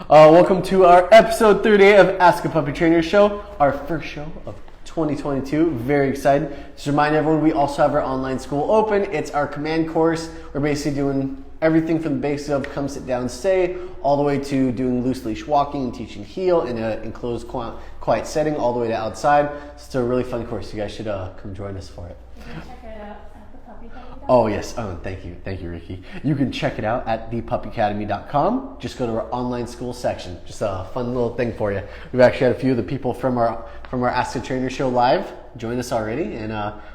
Welcome to our episode 38 of Ask a Puppy Trainer Show, our first show of 2022. Very excited. Just remind everyone, we also have our online school open. It's our command course. We're basically doing everything from the basics of come, sit down, stay, all the way to doing loose leash walking and teaching heel in an enclosed, quiet setting, all the way to outside. It's a really fun course. You guys should come join us for it. You can check it out at thepuppyacademy.com. Oh yes, thank you, Ricky. You can check it out at thepuppyacademy.com. Just go to our online school section. Just a fun little thing for you. We've actually had a few of the people from our Ask the Trainer show live join us already, and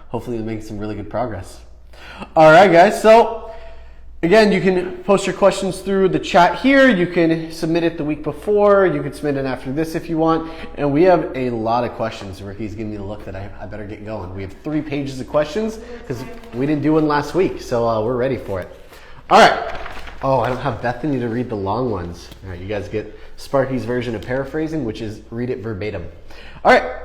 hopefully we're making some really good progress. All right, guys. So again, you can post your questions through the chat here. You can submit it the week before. You can submit it after this if you want. And we have a lot of questions. Ricky's giving me the look that I better get going. We have 3 pages of questions because we didn't do one last week. So we're ready for it. All right. Oh, I don't have Bethany to read the long ones. All right, you guys get Sparky's version of paraphrasing, which is read it verbatim. All right.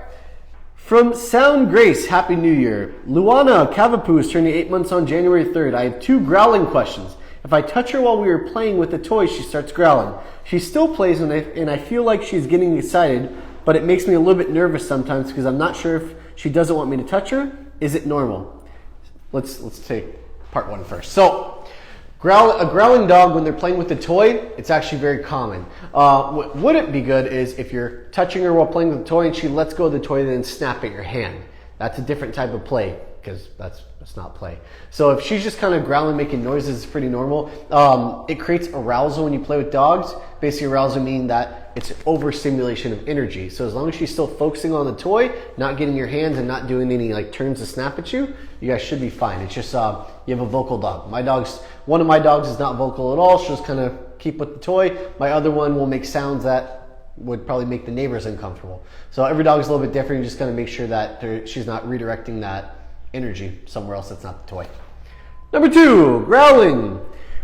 From Sound Grace, Happy New Year. Luana Cavapoo is turning 8 months on January 3rd. I have 2 growling questions. If I touch her while we are playing with the toy, she starts growling. She still plays and I feel like she's getting excited, but it makes me a little bit nervous sometimes because I'm not sure if she doesn't want me to touch her. Is it normal? Let's take part 1 first. So, a growling dog, when they're playing with the toy, it's actually very common. What wouldn't be good is if you're touching her while playing with the toy and she lets go of the toy and then snap at your hand. That's a different type of play because that's not play. So if she's just kind of growling, making noises, it's pretty normal. It creates arousal when you play with dogs. Basically, arousal meaning that it's overstimulation of energy. So as long as she's still focusing on the toy, not getting your hands and not doing any like turns to snap at you, you guys should be fine. It's just you have a vocal dog. One of my dogs is not vocal at all. She'll just kind of keep with the toy. My other one will make sounds that would probably make the neighbors uncomfortable. So every dog is a little bit different. You just got to make sure that she's not redirecting that energy somewhere else that's not the toy. Number 2, growling.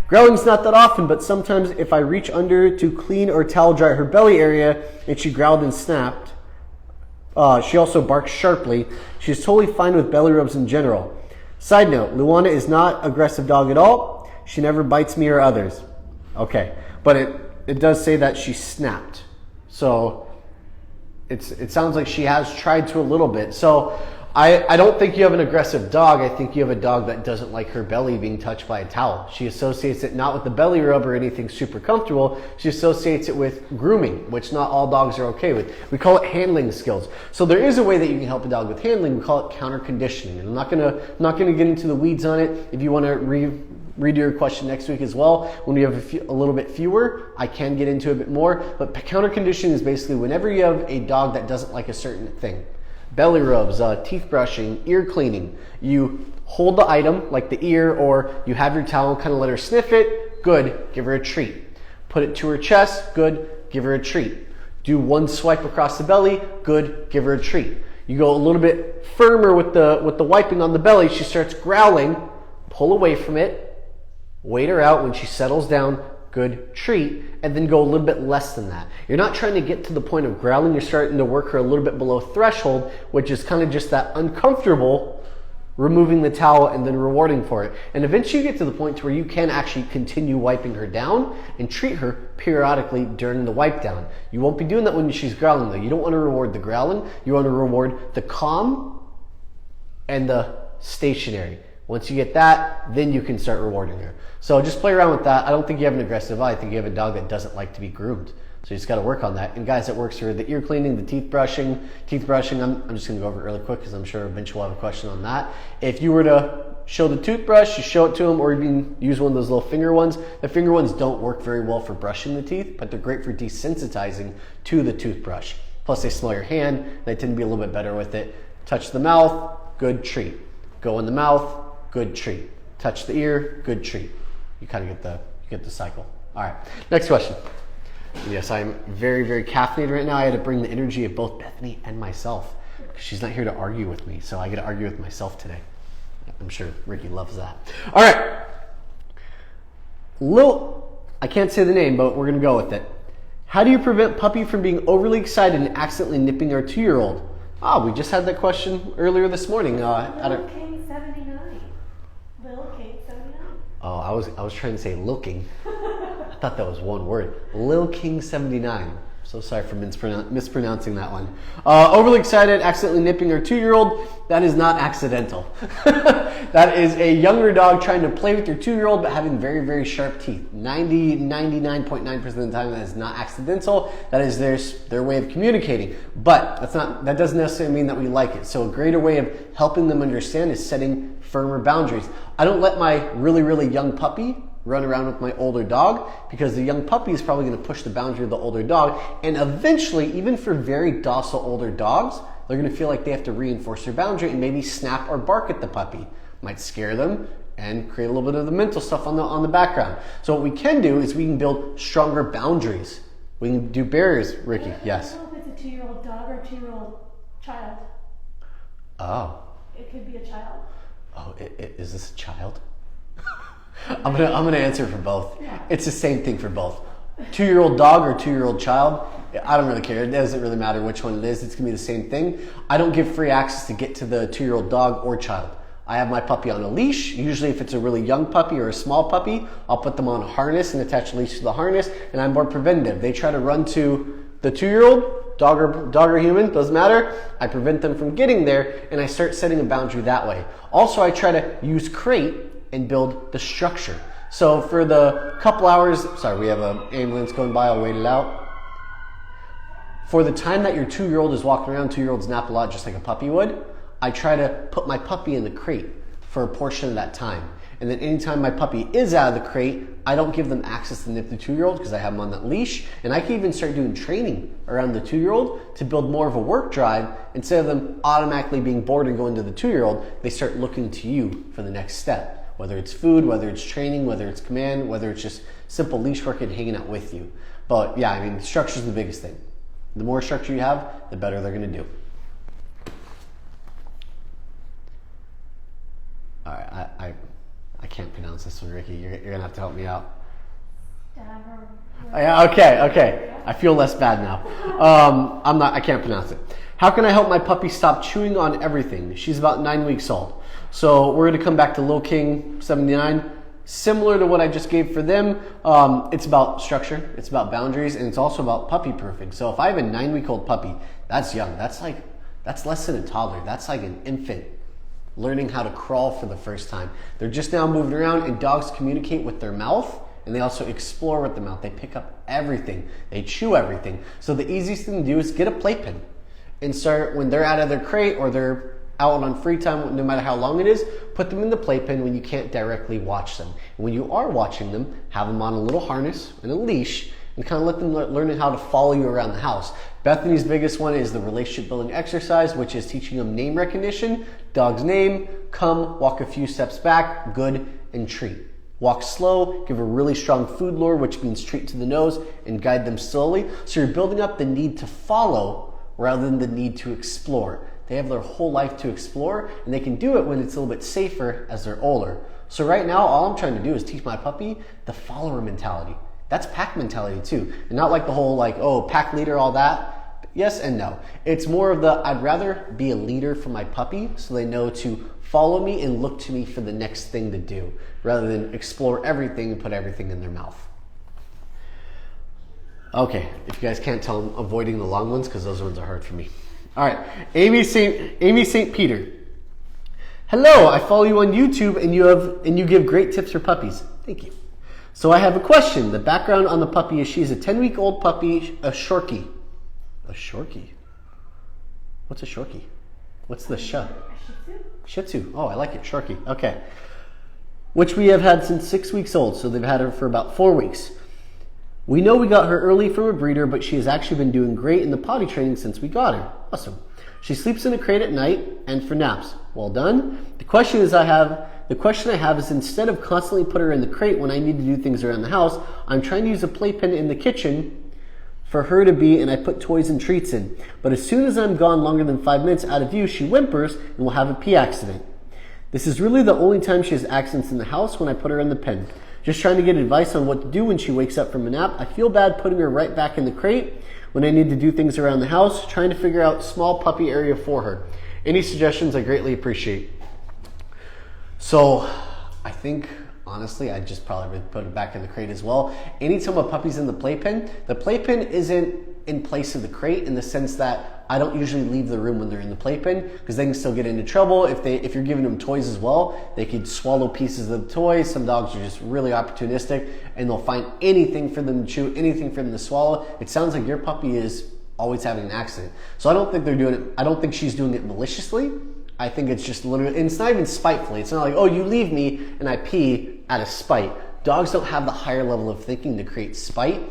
Growling's not that often, but sometimes if I reach under to clean or towel dry her belly area and she growled and snapped, she also barks sharply. She's totally fine with belly rubs in general. Side note, Luana is not an aggressive dog at all. She never bites me or others. Okay, but it does say that she snapped. So it sounds like she has tried to a little bit. So I don't think you have an aggressive dog. I think you have a dog that doesn't like her belly being touched by a towel. She associates it not with the belly rub or anything super comfortable. She associates it with grooming, which not all dogs are okay with. We call it handling skills. So there is a way that you can help a dog with handling. We call it counter conditioning. And I'm not gonna get into the weeds on it. If you want to read your question next week as well, when we have a little bit fewer, I can get into a bit more. But counter conditioning is basically whenever you have a dog that doesn't like a certain thing. Belly rubs, teeth brushing, ear cleaning. You hold the item, like the ear, or you have your towel, kind of let her sniff it. Good, give her a treat. Put it to her chest. Good, give her a treat. Do 1 swipe across the belly. Good, give her a treat. You go a little bit firmer with the wiping on the belly. She starts growling. Pull away from it. Wait her out. When she settles down, good, treat, and then go a little bit less than that. You're not trying to get to the point of growling. You're starting to work her a little bit below threshold, which is kind of just that uncomfortable removing the towel and then rewarding for it. And eventually you get to the point to where you can actually continue wiping her down and treat her periodically during the wipe down. You won't be doing that when she's growling though. You don't want to reward the growling. You want to reward the calm and the stationary. Once you get that, then you can start rewarding her. So just play around with that. I don't think you have an aggressive eye. I think you have a dog that doesn't like to be groomed. So you just got to work on that. And guys, that works for the ear cleaning, the teeth brushing. I'm just going to go over it really quick because I'm sure eventually we'll have a question on that. If you were to show the toothbrush, you show it to them, or even use one of those little finger ones. The finger ones don't work very well for brushing the teeth, but they're great for desensitizing to the toothbrush. Plus they smell your hand. They tend to be a little bit better with it. Touch the mouth, good treat. Go in the mouth, good treat. Touch the ear, good treat. You kind of get the cycle. All right, next question. Yes, I'm very, very caffeinated right now. I had to bring the energy of both Bethany and myself because she's not here to argue with me, so I get to argue with myself today. I'm sure Ricky loves that. All right, I can't say the name, but we're gonna go with it. How do you prevent puppy from being overly excited and accidentally nipping our 2-year-old? We just had that question earlier this morning. Little King 79. Little King 79. Oh, I was trying to say looking. I thought that was one word. Lil King 79. So sorry for mispronouncing that one. Overly excited, accidentally nipping her 2-year-old. That is not accidental. That is a younger dog trying to play with your 2-year-old, but having very, very sharp teeth. 99.9% of the time, that is not accidental. That is their way of communicating. But that doesn't necessarily mean that we like it. So a greater way of helping them understand is setting firmer boundaries. I don't let my really, really young puppy run around with my older dog, because the young puppy is probably going to push the boundary of the older dog, and eventually, even for very docile older dogs, they're going to feel like they have to reinforce their boundary and maybe snap or bark at the puppy. Might scare them and create a little bit of the mental stuff on the background. So what we can do is we can build stronger boundaries. We can do barriers. Ricky, yes? I don't know if it's a 2-year-old dog or a 2-year-old child. Oh. It could be a child. Oh, is this a child? I'm gonna answer for both. Yeah. It's the same thing for both. 2-year-old dog or 2-year-old child, I don't really care. It doesn't really matter which one it is. It's gonna be the same thing. I don't give free access to get to the 2-year-old dog or child. I have my puppy on a leash. Usually if it's a really young puppy or a small puppy, I'll put them on a harness and attach a leash to the harness, and I'm more preventative. They try to run to the 2-year-old, dog or human, doesn't matter. I prevent them from getting there, and I start setting a boundary that way. Also, I try to use crate and build the structure. So for the couple hours, sorry, we have an ambulance going by, I'll wait it out. For the time that your 2-year-old is walking around, 2-year-olds nap a lot just like a puppy would, I try to put my puppy in the crate for a portion of that time. And then anytime my puppy is out of the crate, I don't give them access to nip the 2-year-old because I have them on that leash. And I can even start doing training around the 2-year-old to build more of a work drive. Instead of them automatically being bored and going to the 2-year-old, they start looking to you for the next step. Whether it's food, whether it's training, whether it's command, whether it's just simple leash work and hanging out with you. But yeah, I mean, structure is the biggest thing. The more structure you have, the better they're gonna do. All right, I can't pronounce this one, Ricky. You're gonna have to help me out. Yeah, okay. I feel less bad now. I can't pronounce it. How can I help my puppy stop chewing on everything? She's about 9 weeks old. So we're gonna come back to Lil King 79. Similar to what I just gave for them, it's about structure, it's about boundaries, and it's also about puppy proofing. So if I have a 9-week-old puppy, that's young. That's less than a toddler. That's like an infant learning how to crawl for the first time. They're just now moving around, and dogs communicate with their mouth, and they also explore with the mouth. They pick up everything. They chew everything. So the easiest thing to do is get a playpen and start, when they're out of their crate or they're out on free time, no matter how long it is, put them in the playpen when you can't directly watch them. And when you are watching them, have them on a little harness and a leash and kind of let them learn how to follow you around the house. Bethany's biggest one is the relationship building exercise, which is teaching them name recognition. Dog's name, come, walk a few steps back, good, and treat. Walk slow, give a really strong food lure, which means treat to the nose, and guide them slowly. So you're building up the need to follow rather than the need to explore. They have their whole life to explore, and they can do it when it's a little bit safer as they're older. So right now, all I'm trying to do is teach my puppy the follower mentality. That's pack mentality too. And not like the whole pack leader, all that. Yes and no. It's more of I'd rather be a leader for my puppy so they know to follow me and look to me for the next thing to do, rather than explore everything and put everything in their mouth. Okay, if you guys can't tell, I'm avoiding the long ones because those ones are hard for me. All right, Amy St. Peter. Hello, I follow you on YouTube and you give great tips for puppies. Thank you. So I have a question. The background on the puppy is she's a 10-week-old puppy, a Shorkie. A Shorkie? What's a Shorkie? What's the Shih Tzu. Shih Tzu. Oh, I like it. Shorkie. Okay. Which we have had since 6 weeks old, so they've had her for about 4 weeks. We know we got her early from a breeder, but she has actually been doing great in the potty training since we got her. Awesome. She sleeps in a crate at night and for naps. Well done. The question I have is instead of constantly put her in the crate when I need to do things around the house, I'm trying to use a playpen in the kitchen for her to be, and I put toys and treats in. But as soon as I'm gone longer than 5 minutes out of view, she whimpers and will have a pee accident. This is really the only time she has accidents in the house, when I put her in the pen. Just trying to get advice on what to do when she wakes up from a nap. I feel bad putting her right back in the crate when I need to do things around the house, trying to figure out small puppy area for her. Any suggestions I greatly appreciate. So I think honestly, I'd just probably put it back in the crate as well. Anytime a puppy's in the playpen isn't in place of the crate in the sense that I don't usually leave the room when they're in the playpen because they can still get into trouble. If you're giving them toys as well, they could swallow pieces of the toys. Some dogs are just really opportunistic and they'll find anything for them to chew, anything for them to swallow. It sounds like your puppy is always having an accident. So I don't think they're doing it. I don't think she's doing it maliciously. I think it's just literally, and it's not even spitefully. It's not like, oh, you leave me and I pee out of spite. Dogs don't have the higher level of thinking to create spite.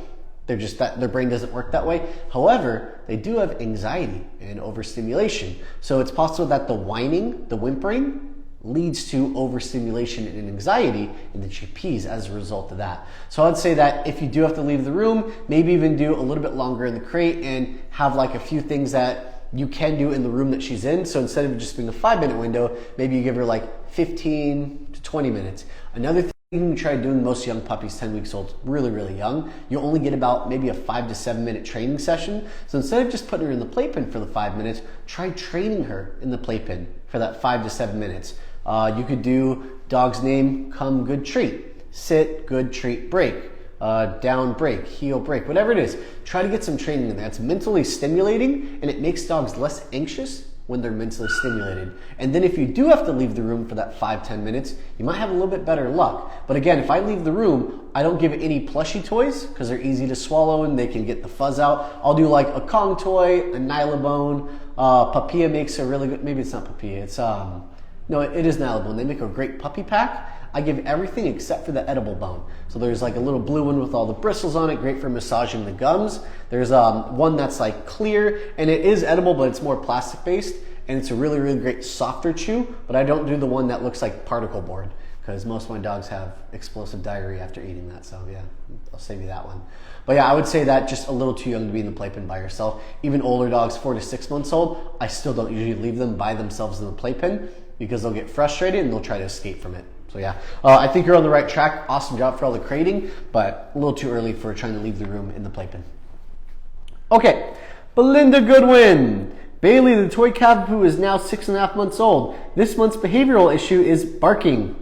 They're just that their brain doesn't work that way. However, they do have anxiety and overstimulation. So it's possible that the whining, the whimpering, leads to overstimulation and anxiety, and then she pees as a result of that. So I'd say that if you do have to leave the room, maybe even do a little bit longer in the crate and have like a few things that you can do in the room that she's in. So instead of just being a 5-minute window, maybe you give her like 15 to 20 minutes. Another thing you can try doing, most young puppies, 10 weeks old, really, really young, you only get about maybe a 5 to 7 minute training session. So instead of just putting her in the playpen for the 5 minutes, try training her in the playpen for that 5 to 7 minutes. You could do dog's name, come, good treat, sit, good treat, break, down, break, heel, break, whatever it is. Try to get some training in there. It's mentally stimulating and it makes dogs less anxious when they're mentally stimulated. And then if you do have to leave the room for that 5-10 minutes, you might have a little bit better luck. But again, if I leave the room, I don't give any plushie toys because they're easy to swallow and they can get the fuzz out. I'll do like a Kong toy, a Nylabone. Papilla makes a really good, maybe it's not Papilla, it's no, it is Nylabone. They make a great puppy pack. I give everything except for the edible bone. So there's like a little blue one with all the bristles on it, great for massaging the gums. There's one that's like clear and it is edible, but it's more plastic based and it's a really, really great softer chew, but I don't do the one that looks like particle board because most of my dogs have explosive diarrhea after eating that. So yeah, I'll save you that one. But yeah, I would say that just a little too young to be in the playpen by yourself. Even older dogs, 4 to 6 months old, I still don't usually leave them by themselves in the playpen because they'll get frustrated and they'll try to escape from it. So yeah, I think you're on the right track. Awesome job for all the crating, but a little too early for trying to leave the room in the playpen. Okay, Belinda Goodwin. Bailey, the toy Cavapoo, is now 6.5 months old. This month's behavioral issue is barking.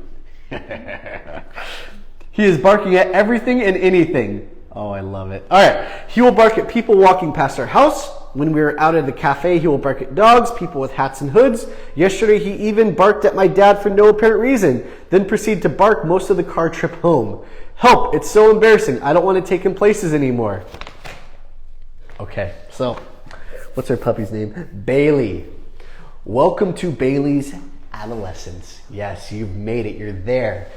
He is barking at everything and anything. Oh, I love it. All right, he will bark at people walking past our house. When we were out at the cafe, he will bark at dogs, people with hats and hoods. Yesterday, he even barked at my dad for no apparent reason, then proceeded to bark most of the car trip home. Help, it's so embarrassing. I don't want to take him places anymore. Okay, so what's our puppy's name? Bailey. Welcome to Bailey's adolescence. Yes, you've made it. You're there.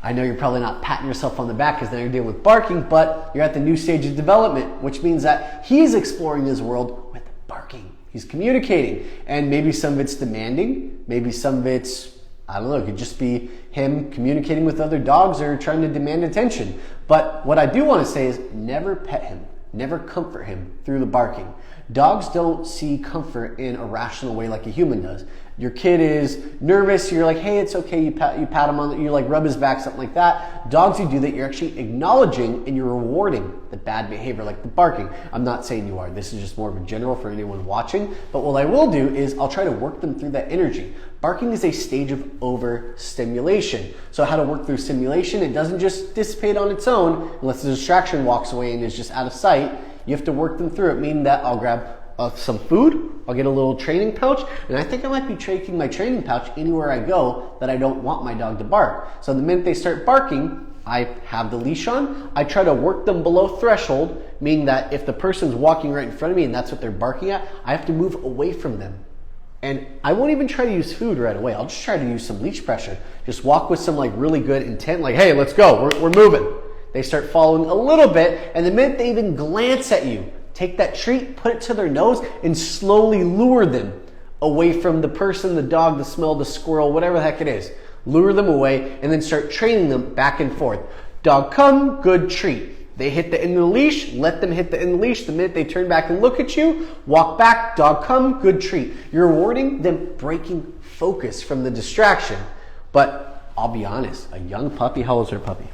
I know you're probably not patting yourself on the back because now you're dealing with barking, but you're at the new stage of development, which means that he's exploring his world with barking. He's communicating, and maybe some of it's demanding, maybe some of it's, I don't know, it could just be him communicating with other dogs or trying to demand attention. But what I do want to say is never pet him, never comfort him through the barking. Dogs don't see comfort in a rational way like a human does. Your kid is nervous, you're like, hey, it's okay, you pat him on, you like rub his back, something like that. Dogs, you do that, you're actually acknowledging and you're rewarding the bad behavior, like the barking. I'm not saying you are, this is just more of a general for anyone watching, but what I will do is I'll try to work them through that energy. Barking is a stage of overstimulation. So how to work through stimulation, it doesn't just dissipate on its own unless the distraction walks away and is just out of sight. You have to work them through it, meaning that I'll grab some food, I'll get a little training pouch, and I think I might be taking my training pouch anywhere I go that I don't want my dog to bark. So the minute they start barking, I have the leash on. I try to work them below threshold, meaning that if the person's walking right in front of me and that's what they're barking at, I have to move away from them. And I won't even try to use food right away. I'll just try to use some leash pressure. Just walk with some like really good intent, like, hey, let's go, we're moving. They start following a little bit, and the minute they even glance at you, take that treat, put it to their nose, and slowly lure them away from the person, the dog, the smell, the squirrel, whatever the heck it is. Lure them away, and then start training them back and forth. Dog come, good treat. They hit the end of the leash, let them hit the end of the leash. The minute they turn back and look at you, walk back, dog come, good treat. You're rewarding them breaking focus from the distraction. But I'll be honest, a young puppy, how old is her puppy?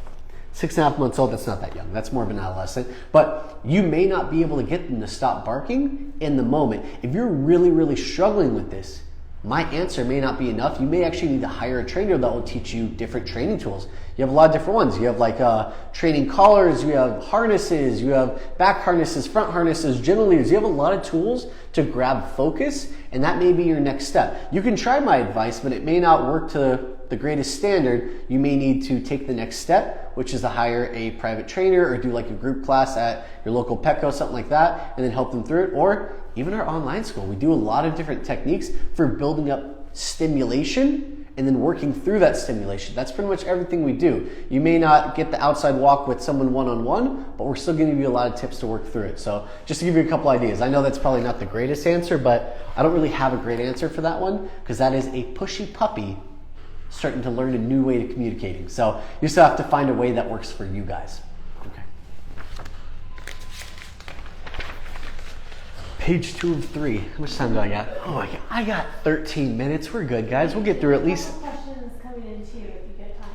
6.5 months old, that's not that young. That's more of an adolescent. But you may not be able to get them to stop barking in the moment. If you're really, really struggling with this, my answer may not be enough. You may actually need to hire a trainer that will teach you different training tools. You have a lot of different ones. You have like training collars, you have harnesses, you have back harnesses, front harnesses, general leaders. You have a lot of tools to grab focus, and that may be your next step. You can try my advice, but it may not work to the greatest standard. You may need to take the next step, which is to hire a private trainer or do like a group class at your local Petco, something like that, and then help them through it. Or even our online school, we do a lot of different techniques for building up stimulation and then working through that stimulation. That's pretty much everything we do. You may not get the outside walk with someone one-on-one, but we're still giving you a lot of tips to work through it. So just to give you a couple ideas, I know that's probably not the greatest answer, but I don't really have a great answer for that one because that is a pushy puppy starting to learn a new way to communicating. So you still have to find a way that works for you guys. Okay. Page 2 of 3. How much time do I got? Oh, I got 13 minutes. We're good, guys. We'll get through at least. Questions coming in too if you get time.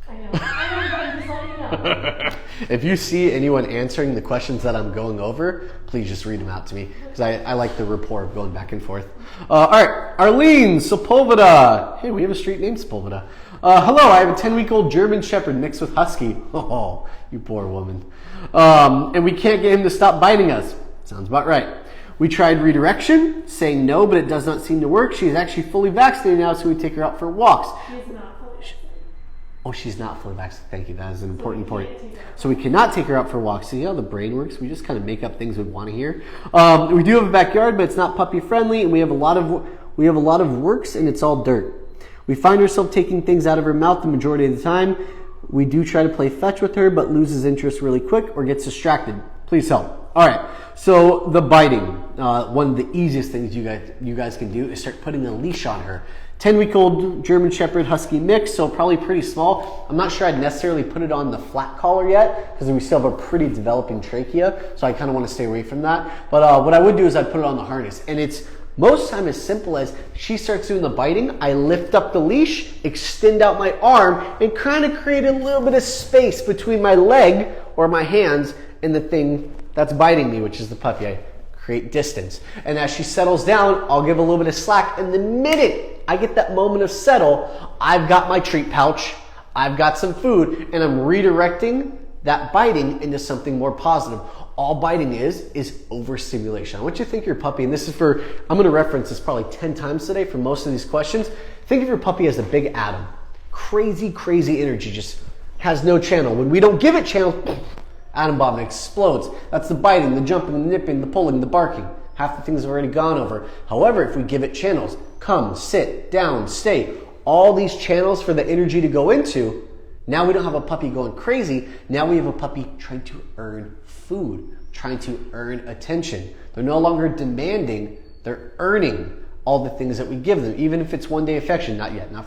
I know, but I'm just letting you know. If you see anyone answering the questions that I'm going over, please just read them out to me because I like the rapport of going back and forth. All right, Arlene Sepulveda. Hey, we have a street named Sepulveda. Hello, I have a 10-week-old German Shepherd mixed with Husky. Oh, you poor woman. And we can't get him to stop biting us. Sounds about right. We tried redirection, saying no, but it does not seem to work. She is actually fully vaccinated now, so we take her out for walks. She is not fully vaccinated. Oh, she's not fully vaccinated. Thank you. That is an important point. So we cannot take her out for walks. See how the brain works? We just kind of make up things we want to hear. We do have a backyard, but it's not puppy friendly, and we have a lot of works, and it's all dirt. We find ourselves taking things out of her mouth the majority of the time. We do try to play fetch with her, but loses interest really quick or gets distracted. Please help. All right. So the biting, one of the easiest things you guys can do is start putting a leash on her. 10-week-old German Shepherd Husky mix, so probably pretty small. I'm not sure I'd necessarily put it on the flat collar yet because we still have a pretty developing trachea, so I kind of want to stay away from that. But what I would do is I'd put it on the harness, and it's most of the time as simple as she starts doing the biting, I lift up the leash, extend out my arm, and kind of create a little bit of space between my leg or my hands and the thing that's biting me, which is the puppy. I create distance. And as she settles down, I'll give a little bit of slack. And the minute I get that moment of settle, I've got my treat pouch, I've got some food, and I'm redirecting that biting into something more positive. All biting is overstimulation. I want you to think your puppy, and this is for, I'm going to reference this probably 10 times today for most of these questions. Think of your puppy as a big atom. Crazy, crazy energy, just has no channel. When we don't give it channels, atom bomb explodes. That's the biting, the jumping, the nipping, the pulling, the barking. Half the things have already gone over. However, if we give it channels, come, sit, down, stay, all these channels for the energy to go into, now we don't have a puppy going crazy. Now we have a puppy trying to earn food, trying to earn attention. They're no longer demanding, they're earning all the things that we give them, even if it's one-day affection. Not yet, not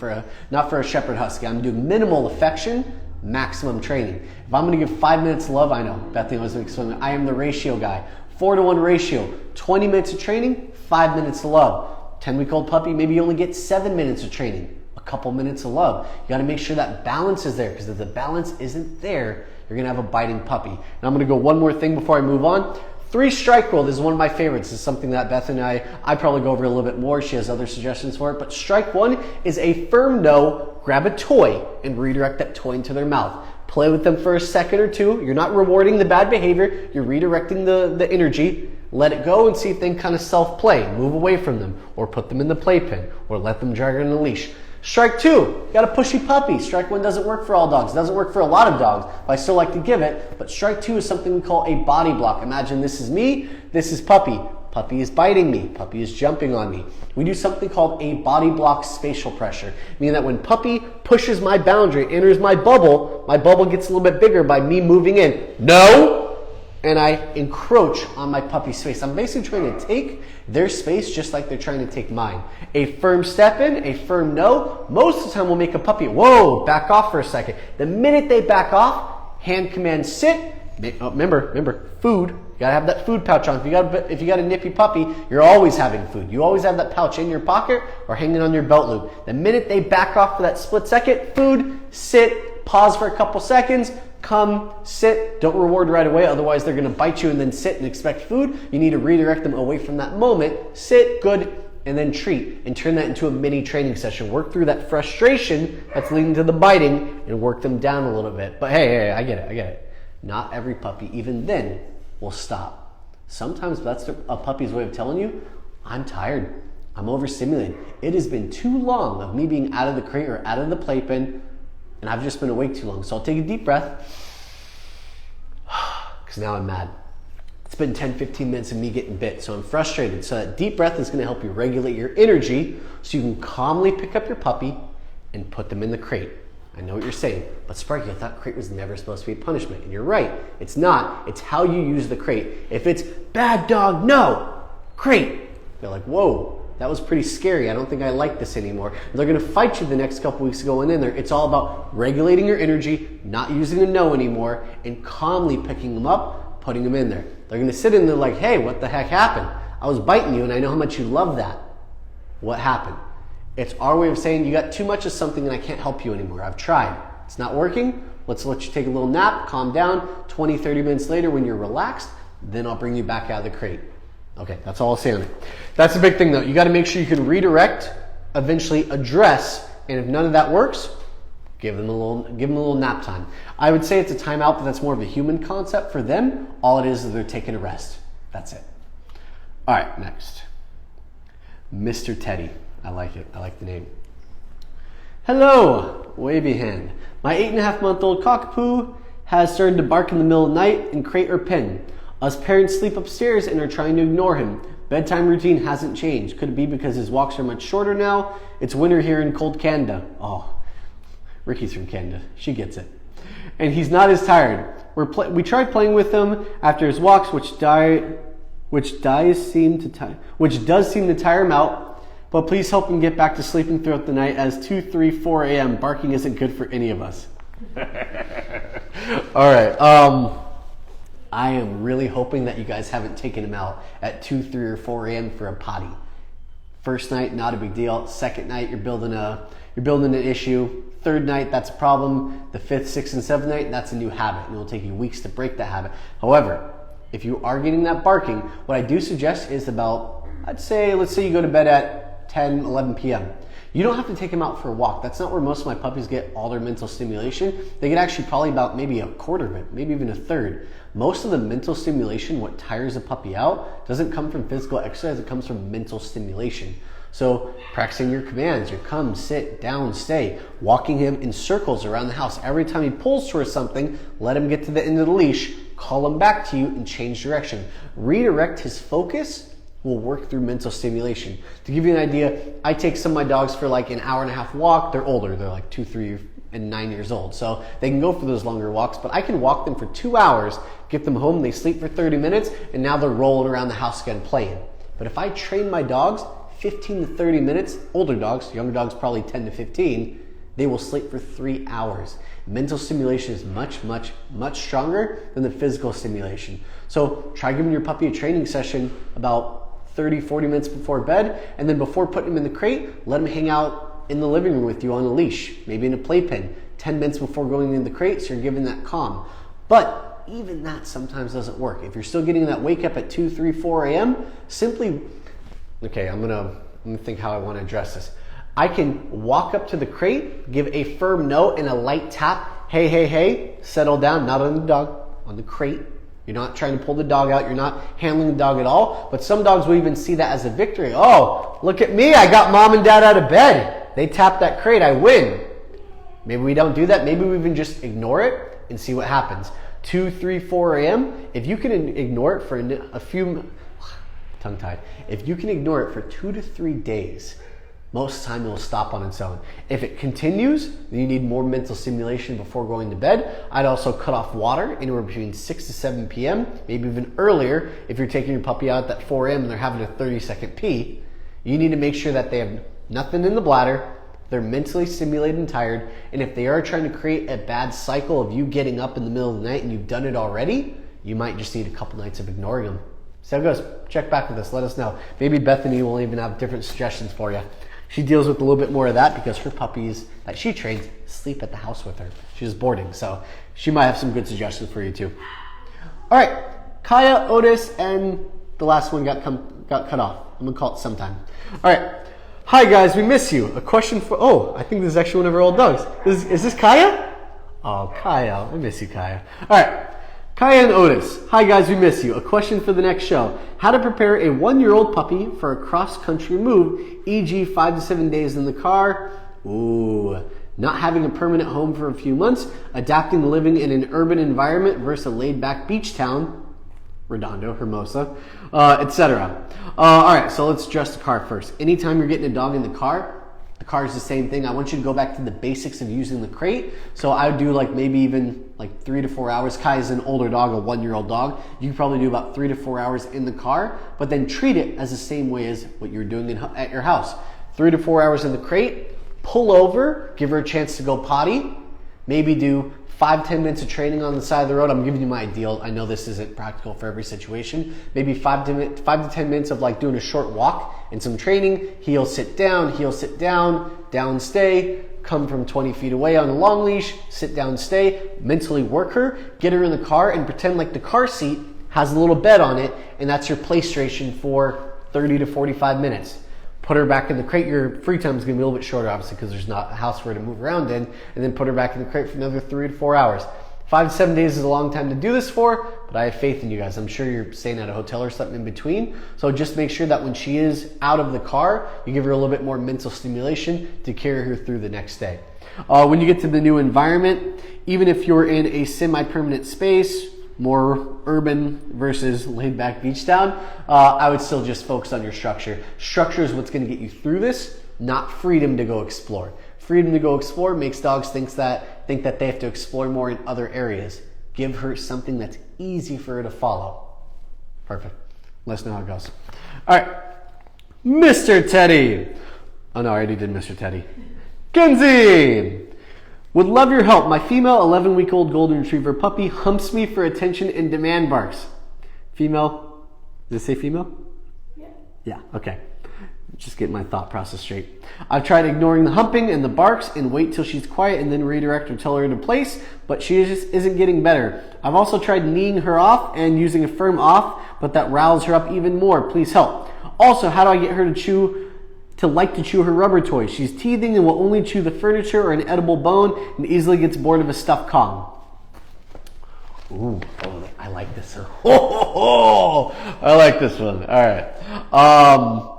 for a Shepherd Husky. I'm doing minimal affection, maximum training. If I'm going to give 5 minutes of love, I know, Bethany always makes fun of me. I am the ratio guy. 4-to-1 ratio. 20 minutes of training, 5 minutes of love. 10-week-old puppy, maybe you only get 7 minutes of training, a couple minutes of love. You got to make sure that balance is there, because if the balance isn't there, you're going to have a biting puppy. And I'm going to go one more thing before I move on. 3 strike rule. This is one of my favorites. It's something that Beth and I probably go over a little bit more. She has other suggestions for it. But strike 1 is a firm no, grab a toy and redirect that toy into their mouth. Play with them for a second or two. You're not rewarding the bad behavior. You're redirecting the energy. Let it go and see if they can kind of self-play. Move away from them or put them in the playpen or let them drag on the leash. Strike 2, you got a pushy puppy. Strike 1 doesn't work for all dogs. It doesn't work for a lot of dogs, but I still like to give it. But strike 2 is something we call a body block. Imagine this is me, this is puppy. Puppy is biting me, puppy is jumping on me. We do something called a body block spatial pressure, meaning that when puppy pushes my boundary, enters my bubble gets a little bit bigger by me moving in. No! And I encroach on my puppy's space. I'm basically trying to take their space just like they're trying to take mine. A firm step in, a firm no. Most of the time we'll make a puppy, whoa, back off for a second. The minute they back off, hand command sit. Remember, food. You gotta have that food pouch on. If you got a nippy puppy, you're always having food. You always have that pouch in your pocket or hanging on your belt loop. The minute they back off for that split second, food, sit, pause for a couple seconds, come, sit, don't reward right away, otherwise they're going to bite you and then sit and expect food. You need to redirect them away from that moment. Sit, good, and then treat, and turn that into a mini training session. Work through that frustration that's leading to the biting and work them down a little bit. But hey, I get it. Not every puppy, even then, will stop. Sometimes that's a puppy's way of telling you, I'm tired, I'm overstimulated. It has been too long of me being out of the crate or out of the playpen, and I've just been awake too long. So I'll take a deep breath, because now I'm mad. It's been 10-15 minutes of me getting bit, so I'm frustrated. So that deep breath is gonna help you regulate your energy so you can calmly pick up your puppy and put them in the crate. I know what you're saying, but Sparky, I thought crate was never supposed to be a punishment. And you're right, it's not. It's how you use the crate. If it's bad dog, no, crate. They're like, whoa, that was pretty scary. I don't think I like this anymore. And they're gonna fight you the next couple weeks going in there. It's all about regulating your energy, not using a no anymore, and calmly picking them up, putting them in there. They're gonna sit in there like, hey, what the heck happened? I was biting you and I know how much you love that. What happened? It's our way of saying you got too much of something and I can't help you anymore. I've tried. It's not working. Let's let you take a little nap, calm down. 20, 30 minutes later when you're relaxed, then I'll bring you back out of the crate. Okay, that's all I'll say on it. That's the big thing though. You gotta make sure you can redirect, eventually address, and if none of that works, give them a little nap time. I would say it's a timeout, but that's more of a human concept. For them, all it is they're taking a rest. That's it. All right, next. Mr. Teddy. I like it. I like the name. Hello, wavy hand. My 8.5-month-old Cockapoo has started to bark in the middle of the night in crate or pen. Us parents sleep upstairs and are trying to ignore him. Bedtime routine hasn't changed. Could it be because his walks are much shorter now? It's winter here in cold Canada. Oh, Ricky's from Canada. She gets it. And he's not as tired. We tried playing with him after his walks, which does seem to tire him out. But please help him get back to sleeping throughout the night, as 2, 3, 4 a.m. barking isn't good for any of us. All right. I am really hoping that you guys haven't taken him out at 2, 3, or 4 a.m. for a potty. First night, not a big deal. Second night, you're building an issue. Third night, that's a problem. The 5th, 6th, and 7th night, that's a new habit, and it'll take you weeks to break that habit. However, if you are getting that barking, what I do suggest is about, let's say you go to bed at 10, 11 p.m. You don't have to take them out for a walk. That's not where most of my puppies get all their mental stimulation. They get actually probably about maybe a quarter of it, maybe even a third. Most of the mental stimulation, what tires a puppy out, doesn't come from physical exercise, it comes from mental stimulation. So practicing your commands, your come, sit, down, stay, walking him in circles around the house. Every time he pulls towards something, let him get to the end of the leash, call him back to you and change direction. Redirect his focus will work through mental stimulation. To give you an idea, I take some of my dogs for like an hour and a half walk. They're older, they're like 2, 3, and 9 years old. So they can go for those longer walks, but I can walk them for 2 hours, get them home, they sleep for 30 minutes, and now they're rolling around the house again playing. But if I train my dogs 15 to 30 minutes, older dogs, younger dogs probably 10 to 15, they will sleep for 3 hours. Mental stimulation is much, much, much stronger than the physical stimulation. So try giving your puppy a training session about 30, 40 minutes before bed, and then before putting him in the crate, let him hang out in the living room with you on a leash, maybe in a playpen, 10 minutes before going in the crate, so you're giving that calm. But even that sometimes doesn't work. If you're still getting that wake up at 2, 3, 4 a.m., simply, okay, I'm gonna think how I want to address this. I can walk up to the crate, give a firm no and a light tap, hey, hey, hey, settle down, not on the dog, on the crate. You're not trying to pull the dog out. You're not handling the dog at all. But some dogs will even see that as a victory. Oh, look at me. I got mom and dad out of bed. They tapped that crate. I win. Maybe we don't do that. Maybe we even just ignore it and see what happens. 2, 3, 4 a.m. If you can ignore it for a few, tongue-tied. If you can ignore it for 2 to 3 days, most of the time it will stop on its own. If it continues, then you need more mental stimulation before going to bed. I'd also cut off water anywhere between 6 to 7 p.m., maybe even earlier. If you're taking your puppy out at 4 a.m. and they're having a 30-second pee, you need to make sure that they have nothing in the bladder, they're mentally stimulated and tired, and if they are trying to create a bad cycle of you getting up in the middle of the night and you've done it already, you might just need a couple nights of ignoring them. So how it goes. Check back with us. Let us know. Maybe Bethany will even have different suggestions for you. She deals with a little bit more of that because her puppies that she trains sleep at the house with her. She's boarding, so she might have some good suggestions for you too. All right, Kaya, Otis, and the last one got cut off. I'm gonna call it sometime. All right. Hi guys, we miss you. A question for, oh, I think this is actually one of our old dogs. Is this Kaya? Oh, Kaya, I miss you, Kaya. All right. Kaya and Otis. Hi guys, we miss you. A question for the next show. How to prepare a 1-year-old puppy for a cross-country move, e.g. 5 to 7 days in the car. Ooh. Not having a permanent home for a few months, adapting to living in an urban environment versus a laid-back beach town, Redondo, Hermosa, etc. All right, so let's address the car first. Anytime you're getting a dog in the car is the same thing. I want you to go back to the basics of using the crate. So I would do like maybe even like 3 to 4 hours. Kai is an older dog, a 1-year-old dog. You can probably do about 3 to 4 hours in the car, but then treat it as the same way as what you're doing at your house. 3 to 4 hours in the crate, pull over, give her a chance to go potty, maybe do 5-10 minutes of training on the side of the road. I'm giving you my ideal. I know this isn't practical for every situation. Maybe 5 to 10 minutes of like doing a short walk and some training. Heel sit down, down stay, come from 20 feet away on a long leash, sit down, stay, mentally work her, get her in the car and pretend like the car seat has a little bed on it and that's your play station for 30 to 45 minutes. Put her back in the crate. Your free time is going to be a little bit shorter, obviously, because there's not a house for her to move around in. And then put her back in the crate for another 3 to 4 hours. 5 to 7 days is a long time to do this for, but I have faith in you guys. I'm sure you're staying at a hotel or something in between. So just make sure that when she is out of the car, you give her a little bit more mental stimulation to carry her through the next day. When you get to the new environment, even if you're in a semi-permanent space, more urban versus laid-back beach town, I would still just focus on your structure. Structure is what's going to get you through this, not freedom to go explore. Freedom to go explore makes dogs think that they have to explore more in other areas. Give her something that's easy for her to follow. Perfect. Let us know how it goes. All right, Mr. Teddy. Oh no, I already did Mr. Teddy. Kenzie. Would love your help. My female 11-week-old golden retriever puppy humps me for attention and demand barks. Female, does it say female? Yeah. Yeah, okay. Just getting my thought process straight. I've tried ignoring the humping and the barks and wait till she's quiet and then redirect or tell her to place, but she just isn't getting better. I've also tried kneeing her off and using a firm off, but that riles her up even more. Please help. Also, how do I get her to like to chew her rubber toys? She's teething and will only chew the furniture or an edible bone and easily gets bored of a stuffed Kong. Ooh, oh, I like this one. I like this one. All right.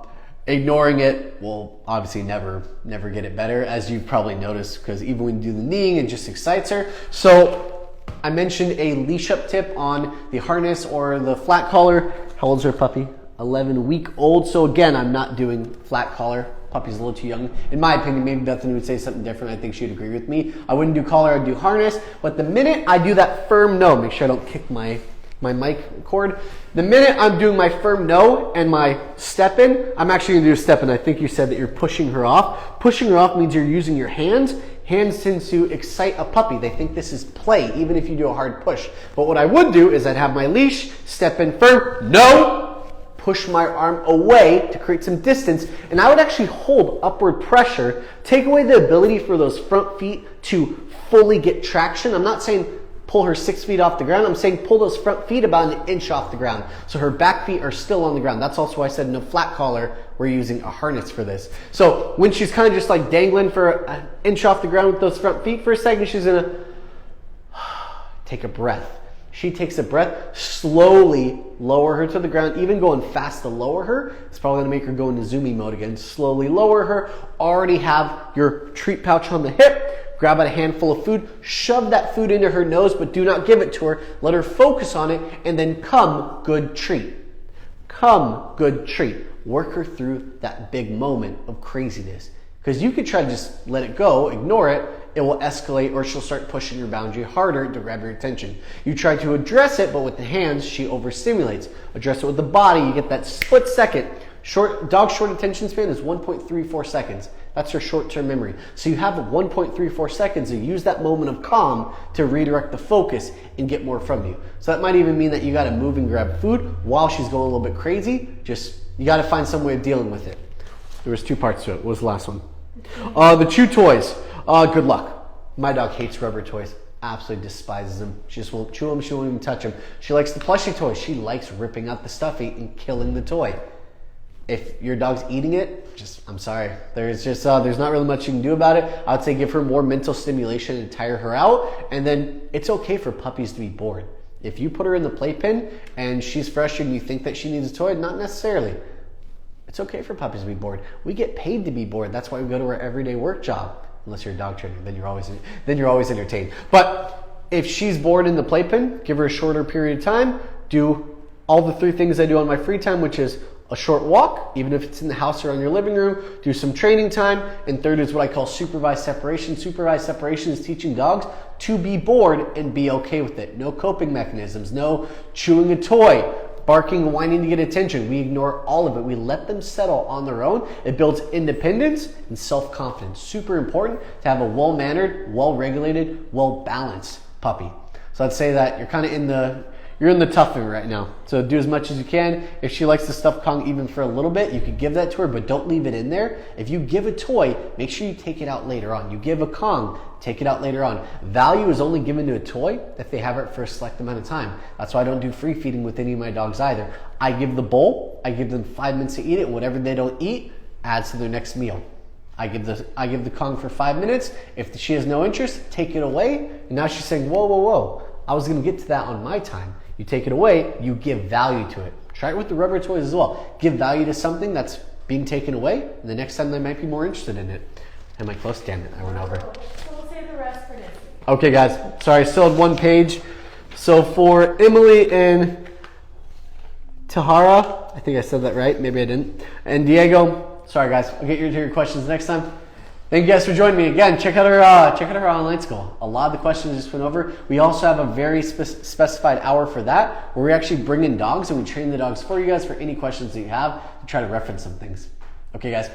Ignoring it will obviously never get it better, as you've probably noticed, because even when you do the kneeing, it just excites her. So I mentioned a leash up tip on the harness or the flat collar. How old's her puppy? 11-week-old. So again, I'm not doing flat collar. Puppy's a little too young. In my opinion, maybe Bethany would say something different. I think she'd agree with me. I wouldn't do collar, I'd do harness. But the minute I do that firm no, make sure I don't kick my mic cord. The minute I'm doing my firm no and my step in, I'm actually gonna do a step in. I think you said that you're pushing her off. Pushing her off means you're using your hands. Hands tend to excite a puppy. They think this is play, even if you do a hard push. But what I would do is I'd have my leash, step in firm, no, push my arm away to create some distance, and I would actually hold upward pressure, take away the ability for those front feet to fully get traction. I'm not saying pull her 6 feet off the ground. I'm saying pull those front feet about an inch off the ground. So her back feet are still on the ground. That's also why I said no flat collar. We're using a harness for this. So when she's kind of just like dangling for an inch off the ground with those front feet for a second, she's gonna take a breath. She takes a breath, slowly lower her to the ground, even going fast to lower her. It's probably gonna make her go into zoomy mode again. Slowly lower her, already have your treat pouch on the hip, grab out a handful of food, shove that food into her nose, but do not give it to her. Let her focus on it, and then come, good treat. Come, good treat. Work her through that big moment of craziness. Because you could try to just let it go, ignore it, it will escalate, or she'll start pushing your boundary harder to grab your attention. You try to address it, but with the hands, she overstimulates. Address it with the body, you get that split second. Dog's short attention span is 1.34 seconds. That's her short-term memory. So you have 1.34 seconds to use that moment of calm to redirect the focus and get more from you. So that might even mean that you gotta move and grab food while she's going a little bit crazy. You gotta find some way of dealing with it. There was 2 parts to it. What was the last one? The chew toys. Good luck. My dog hates rubber toys. Absolutely despises them. She just won't chew them. She won't even touch them. She likes the plushie toys. She likes ripping out the stuffy and killing the toy. If your dog's eating it, I'm sorry. There's not really much you can do about it. I would say give her more mental stimulation and tire her out. And then it's okay for puppies to be bored. If you put her in the playpen and she's frustrated and you think that she needs a toy, not necessarily. It's okay for puppies to be bored. We get paid to be bored. That's why we go to our everyday work job. Unless you're a dog trainer, then you're always entertained. But if she's bored in the playpen, give her a shorter period of time. Do all the 3 things I do on my free time, which is a short walk, even if it's in the house or on your living room, do some training time, and third is what I call supervised separation. Supervised separation is teaching dogs to be bored and be okay with it. No coping mechanisms, no chewing a toy, barking, whining to get attention. We ignore all of it. We let them settle on their own. It builds independence and self-confidence. Super important to have a well-mannered, well-regulated, well-balanced puppy. So I'd say that you're kind of in the toughing right now. So do as much as you can. If she likes to stuff Kong even for a little bit, you could give that to her, but don't leave it in there. If you give a toy, make sure you take it out later on. You give a Kong, take it out later on. Value is only given to a toy if they have it for a select amount of time. That's why I don't do free feeding with any of my dogs either. I give the bowl, I give them 5 minutes to eat it, and whatever they don't eat adds to their next meal. I give the Kong for 5 minutes. If she has no interest, take it away. And now she's saying, whoa, whoa, whoa. I was gonna get to that on my time. You take it away, you give value to it. Try it with the rubber toys as well. Give value to something that's being taken away, and the next time they might be more interested in it. Am I close? Damn it, I went over. So we'll save the rest for Nancy. Okay guys, sorry, still had 1 page. So for Emily and Tahara, I think I said that right, maybe I didn't. And Diego, sorry guys, I'll get to your questions next time. Thank you guys for joining me again. Check out our online school. A lot of the questions just went over. We also have a very specified hour for that, where we actually bring in dogs and we train the dogs for you guys for any questions that you have to try to reference some things. Okay, guys.